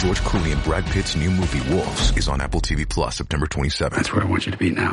George Clooney and Brad Pitt's new movie, Wolves, is on Apple TV Plus September 27th. That's where I want you to be now.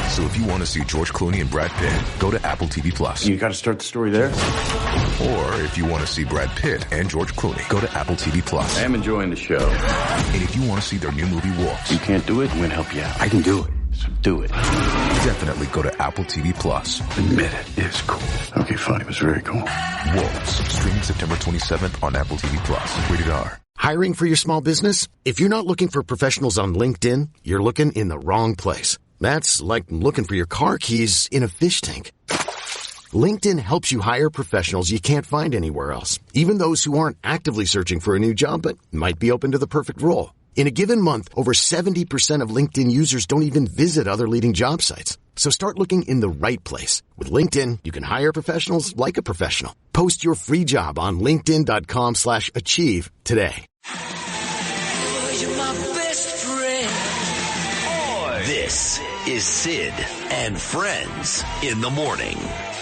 So if you want to see George Clooney and Brad Pitt, go to Apple TV Plus. You got to start the story there. Or if you want to see Brad Pitt and George Clooney, go to Apple TV Plus. I am enjoying the show. And if you want to see their new movie, Wolves, You can't do it, I'm going to help you out. I can do it. So do it. definitely go to Apple TV Plus. Admit it, it's cool. Okay, fine, it was very cool. Wolves, streaming September 27th on Apple TV Plus. Rated R. Hiring for your small business? If you're not looking for professionals on LinkedIn, you're looking in the wrong place. That's like looking for your car keys in a fish tank. LinkedIn helps you hire professionals you can't find anywhere else, even those who aren't actively searching for a new job but might be open to the perfect role. In a given month, over 70% of LinkedIn users don't even visit other leading job sites. So start looking in the right place. With LinkedIn, you can hire professionals like a professional. Post your free job on linkedin.com/achieve today. You're my best friend. This is Sid and Friends in the Morning.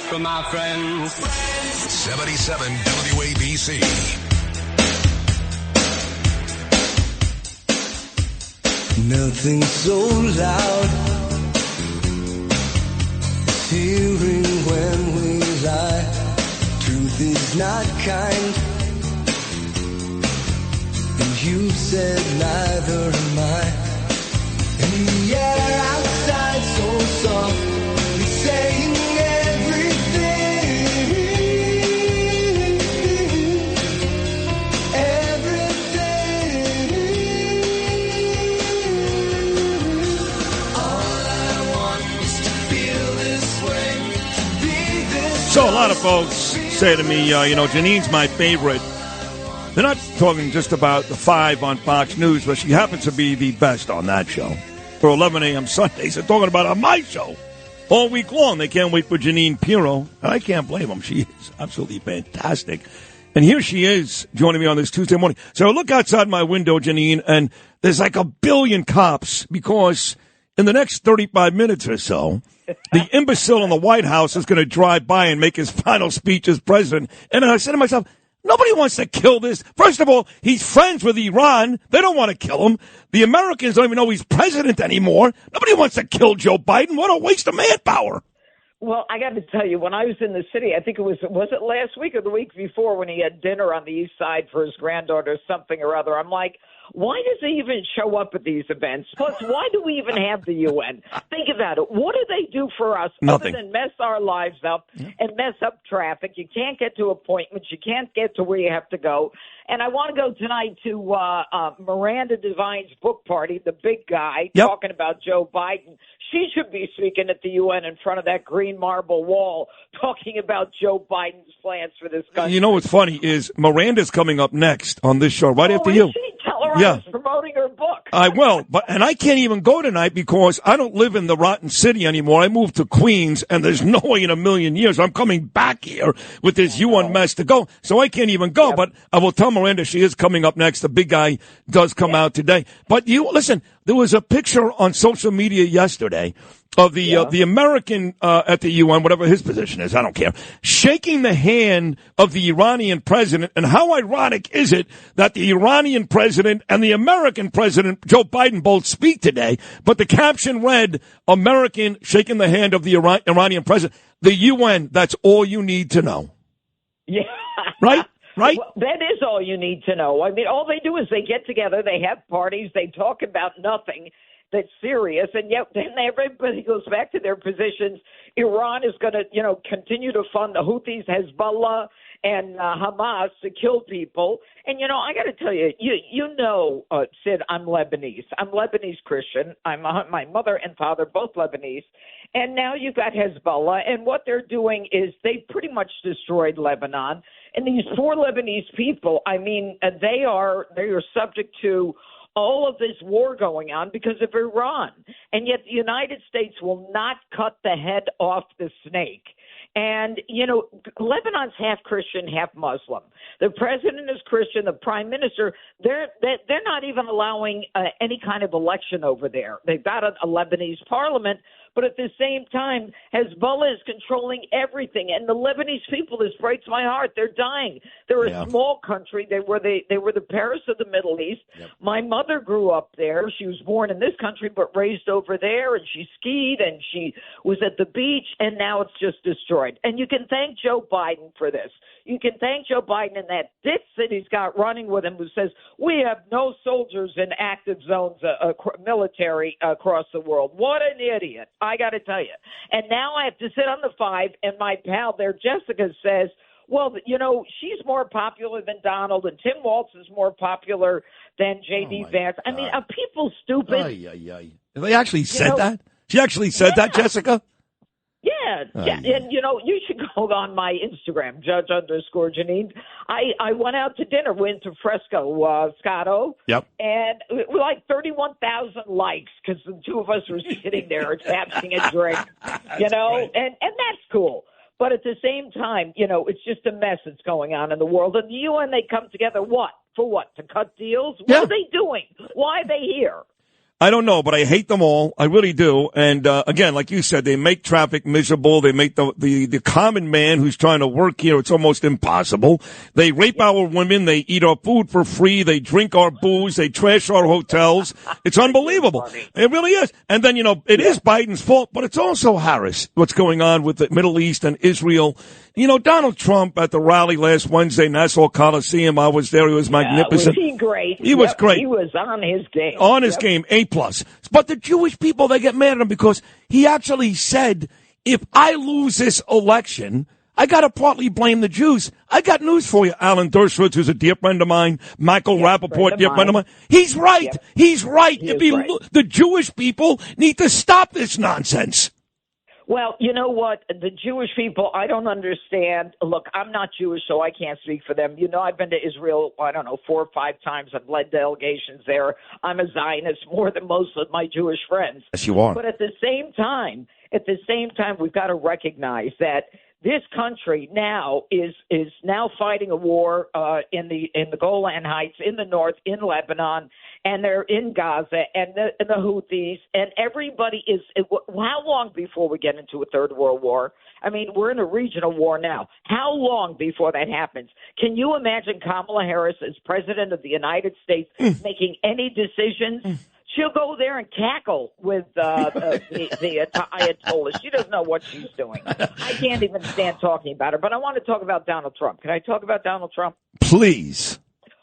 For my friends. 77 WABC. Nothing so loud, hearing when we lie. Truth is not kind, and you said neither am I. And the air outside so soft, it's saying So a lot of folks say to me, Jeanine's my favorite. They're not talking just about the 5 on Fox News, but she happens to be the best on that show. For 11 a.m. Sundays, they're talking about on my show all week long. They can't wait for Jeanine Pirro. And I can't blame them. She is absolutely fantastic. And here she is joining me on this Tuesday morning. So I look outside my window, Jeanine, and there's like a billion cops because in the next 35 minutes or so, the imbecile in the White House is going to drive by and make his final speech as president. And I said to myself, nobody wants to kill this. First of all, he's friends with Iran. They don't want to kill him. The Americans don't even know he's president anymore. Nobody wants to kill Joe Biden. What a waste of manpower. Well, I got to tell you, when I was in the city, I think was it last week or the week before when he had dinner on the East Side for his granddaughter, something or other, I'm like, why does he even show up at these events? Plus, why do we even have the UN? Think about it. What do they do for us Nothing. other than mess our lives up and mess up traffic? You can't get to appointments. You can't get to where you have to go. And I want to go tonight to Miranda Devine's book party, the big guy, talking about Joe Biden. She should be speaking at the UN in front of that green marble wall, talking about Joe Biden's plans for this country. You know what's funny is Miranda's coming up next on this show, right after is you. She? Tell her I was promoting her book. I will, and I can't even go tonight because I don't live in the rotten city anymore. I moved to Queens, and there's no way in a million years I'm coming back here with this UN mess to go. So I can't even go. But I will tell Miranda she is coming up next. The big guy does come out today. But you listen. There was a picture on social media yesterday of the American at the UN, whatever his position is, I don't care, shaking the hand of the Iranian president. And how ironic is it that the Iranian president and the American president, Joe Biden, both speak today, but the caption read, American shaking the hand of the Iranian president. The UN, that's all you need to know. Yeah. Right? Right? Well, that is all you need to know. I mean, all they do is they get together, they have parties, they talk about nothing that's serious, and yet then everybody goes back to their positions. Iran is going to, continue to fund the Houthis, Hezbollah, and Hamas to kill people. And, I got to tell you, Sid, I'm Lebanese. I'm Lebanese Christian. My mother and father, both Lebanese. And now you've got Hezbollah, and what they're doing is they pretty much destroyed Lebanon. And these poor Lebanese people, I mean, they are subject to all of this war going on because of Iran. And yet the United States will not cut the head off the snake. And, Lebanon's half Christian, half Muslim. The president is Christian. The prime minister, they're not even allowing any kind of election over there. They've got a Lebanese parliament, But at the same time, Hezbollah is controlling everything. And the Lebanese people, this breaks my heart. They're dying. They're a small country. They were the Paris of the Middle East. Yep. My mother grew up there. She was born in this country but raised over there, and she skied, and she was at the beach, and now it's just destroyed. And you can thank Joe Biden for this. You can thank Joe Biden and that ditz that he's got running with him who says, we have no soldiers in active zones, military across the world. What an idiot. I got to tell you. And now I have to sit on the 5, and my pal there, Jessica, says, well, you know, she's more popular than Donald, and Tim Walz is more popular than J.D. Vance. I mean, are people stupid? They actually said that? She actually said that, Jessica? Yeah. And, you know, you should go on my Instagram, Judge_Jeanine. I went out to dinner, went to Fresco, Scotto. Yep. And it was like 31,000 likes because the two of us were sitting there having a drink, you know, and that's cool. But at the same time, you know, it's just a mess that's going on in the world. And the UN, they come together, what? For what? To cut deals? What are they doing? Why are they here? I don't know, but I hate them all. I really do. And again, like you said, they make traffic miserable. They make the common man who's trying to work here, it's almost impossible. They rape our women. They eat our food for free. They drink our booze. They trash our hotels. It's unbelievable. It really is. And then, you know, it is Biden's fault, but it's also Harris, what's going on with the Middle East and Israel. You know, Donald Trump at the rally last Wednesday, Nassau Coliseum, I was there. He was magnificent. Was he great? He was great. He was on his game. On his game, A+. But the Jewish people, they get mad at him because he actually said, if I lose this election, I got to partly blame the Jews. I got news for you, Alan Dershowitz, who's a dear friend of mine, Michael Rappaport, dear friend of mine. He's right. Yep. He's right. The Jewish people need to stop this nonsense. Well, you know what? The Jewish people, I don't understand. Look, I'm not Jewish, so I can't speak for them. You know, I've been to Israel, 4 or 5 times. I've led delegations there. I'm a Zionist more than most of my Jewish friends. Yes, you are. But at the same time, we've got to recognize that this country now is now fighting a war in the Golan Heights, in the north, in Lebanon, and they're in Gaza, and the Houthis, and everybody is. How long before we get into a third world war? I mean, we're in a regional war now. How long before that happens? Can you imagine Kamala Harris as president of the United States making any decisions? She'll go there and cackle with the Ayatollah. She doesn't know what she's doing. I can't even stand talking about her. But I want to talk about Donald Trump. Can I talk about Donald Trump? Please.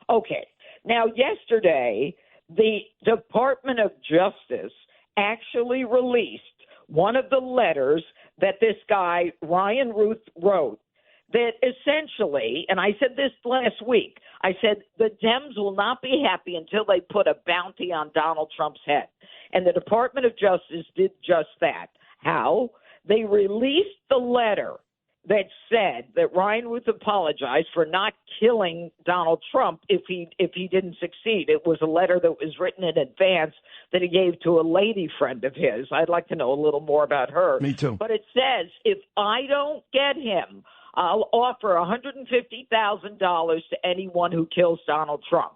Okay. Now, yesterday, the Department of Justice actually released one of the letters that this guy, Ryan Ruth, wrote. That essentially, and I said this last week, I said the Dems will not be happy until they put a bounty on Donald Trump's head. And the Department of Justice did just that. How? They released the letter that said that Ryan Ruth apologized for not killing Donald Trump if he didn't succeed. It was a letter that was written in advance that he gave to a lady friend of his. I'd like to know a little more about her. Me too. But it says, if I don't get him, I'll offer $150,000 to anyone who kills Donald Trump.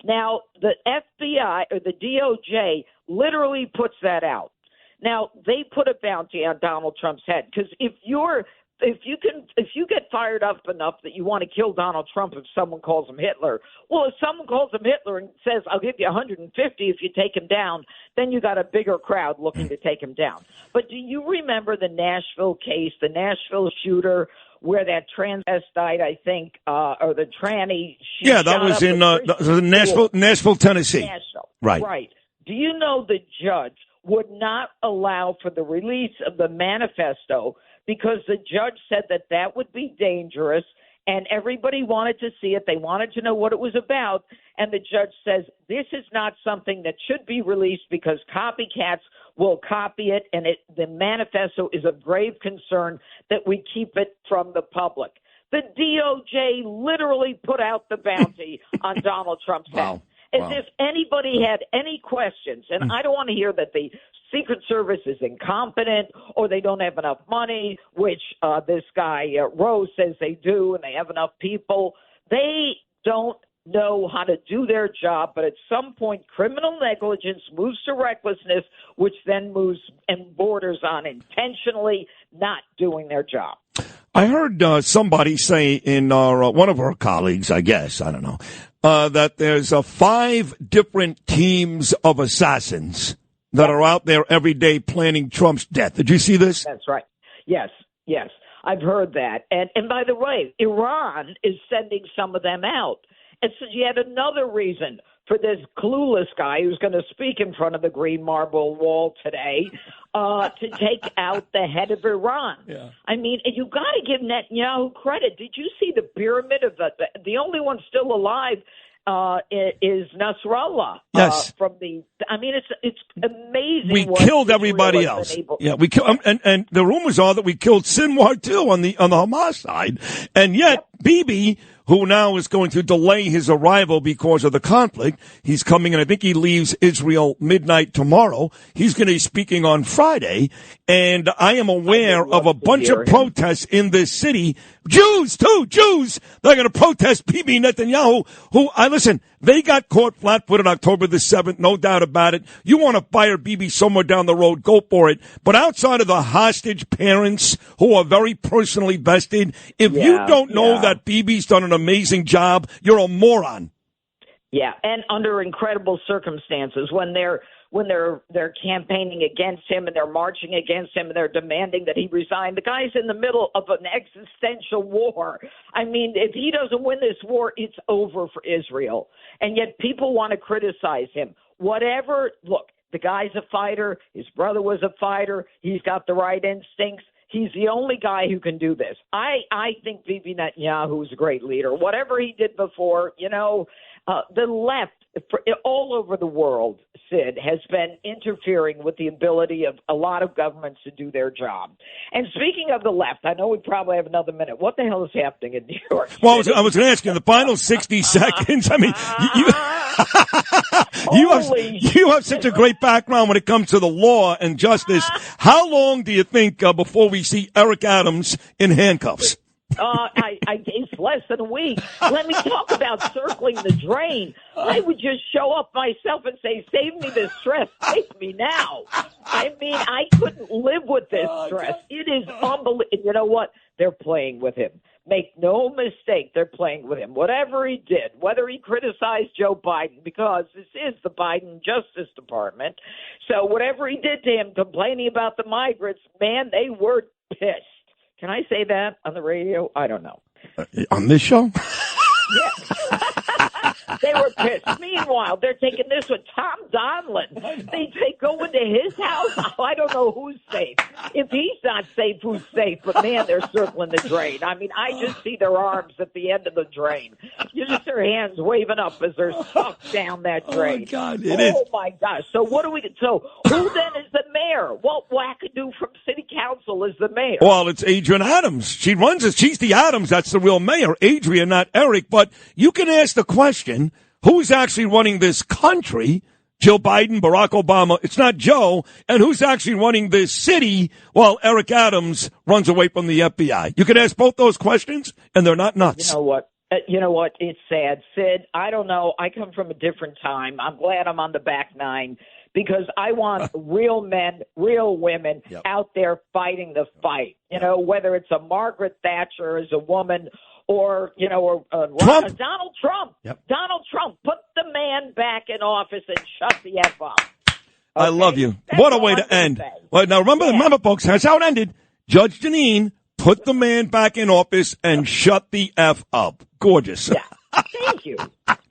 Now, the FBI or the DOJ literally puts that out. Now, they put a bounty on Donald Trump's head because if you get fired up enough that you want to kill Donald Trump if someone calls him Hitler, well, if someone calls him Hitler and says, I'll give you 150 if you take him down, then you got a bigger crowd looking to take him down. But do you remember the Nashville case, the Nashville shooter, where that transvestite, I think, or the tranny. Yeah, that was in Nashville, Tennessee. Nashville. Right. Do you know the judge would not allow for the release of the manifesto because the judge said that would be dangerous and everybody wanted to see it. They wanted to know what it was about. And the judge says this is not something that should be released because copycats will copy it. And the manifesto is of grave concern that we keep it from the public. The DOJ literally put out the bounty on Donald Trump's head. As if anybody had any questions. And I don't want to hear that the Secret Service is incompetent or they don't have enough money, which this guy Rose says they do, and they have enough people. They don't know how to do their job, but at some point criminal negligence moves to recklessness, which then moves and borders on intentionally not doing their job. I heard somebody say in one of our colleagues, I guess, I don't know, that there's 5 different teams of assassins that are out there every day planning Trump's death. Did you see this? That's right. Yes. I've heard that. And by the way, Iran is sending some of them out. It's yet another reason for this clueless guy who's going to speak in front of the Green Marble Wall today to take out the head of Iran. Yeah. I mean, you got to give Netanyahu credit. Did you see the pyramid of the only one still alive is Nasrallah? Yes. I mean, it's amazing. We killed everybody else. Yeah, we killed, and the rumors are that we killed Sinwar too on the Hamas side, and yet Bibi, who now is going to delay his arrival because of the conflict. He's coming, and I think he leaves Israel midnight tomorrow. He's going to be speaking on Friday, and I am aware of a bunch of protests in this city. Jews, too, Jews. They're going to protest Bibi Netanyahu, who, they got caught flat-footed October the 7th, no doubt about it. You want to fire Bibi somewhere down the road, go for it. But outside of the hostage parents who are very personally vested, if you don't know that Bibi's done an amazing job, you're a moron. Yeah, and under incredible circumstances when they're campaigning against him and they're marching against him and they're demanding that he resign. The guy's in the middle of an existential war. I mean, if he doesn't win this war, it's over for Israel. And yet people want to criticize him. Look, the guy's a fighter. His brother was a fighter. He's got the right instincts. He's the only guy who can do this. I think Bibi Netanyahu is a great leader. Whatever he did before, the left all over the world, Sid, has been interfering with the ability of a lot of governments to do their job. And speaking of the left, I know we probably have another minute. What the hell is happening in New York City? Well, I was going to ask you in the final 60 seconds. I mean, you have such a great background when it comes to the law and justice. How long do you think before we see Eric Adams in handcuffs? It's less than a week. Let me talk about circling the drain. I would just show up myself and say, save me this stress. Save me now. I mean, I couldn't live with this stress. It is unbelievable. You know what? They're playing with him. Make no mistake, they're playing with him. Whatever he did, whether he criticized Joe Biden, because this is the Biden Justice Department. So whatever he did to him, complaining about the migrants, man, they were pissed. Can I say that on the radio? I don't know. On this show? Yeah. They were pissed. Meanwhile, they're taking this with Tom Donilon. They go into his house. Oh, I don't know who's safe. If he's not safe, who's safe? But, man, they're circling the drain. I mean, I just see their arms at the end of the drain. You just their hands waving up as they're sucked down that drain. Oh, my God. It is. Oh, my gosh. So what do we – so who then is the mayor? What wackadoo from city council is the mayor? Well, it's Adrian Adams. She runs it. She's the Adams. That's the real mayor. Adrian, not Eric. But you can ask the question, who's actually running this country? Joe Biden, Barack Obama. It's not Joe. And who's actually running this city while Eric Adams runs away from the FBI? You can ask both those questions, and they're not nuts. You know what? It's sad. Sid, I don't know. I come from a different time. I'm glad I'm on the back nine because I want real men, real women out there fighting the fight. You know, whether it's a Margaret Thatcher as a woman or, Donald Trump. Yep. Donald Trump, put the man back in office and shut the F up. Okay? I love you. That's what a way to end. Well, now, remember, folks, that's how it ended. Judge Jeanine, put the man back in office and shut the F up. Gorgeous. Yeah. Thank you.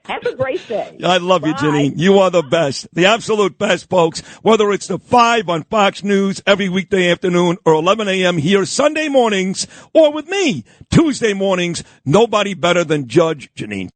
Have a great day. I love you, Jeanine. You are the best. The absolute best, folks. Whether it's the 5 on Fox News every weekday afternoon or 11 a.m. here Sunday mornings or with me Tuesday mornings, nobody better than Judge Jeanine.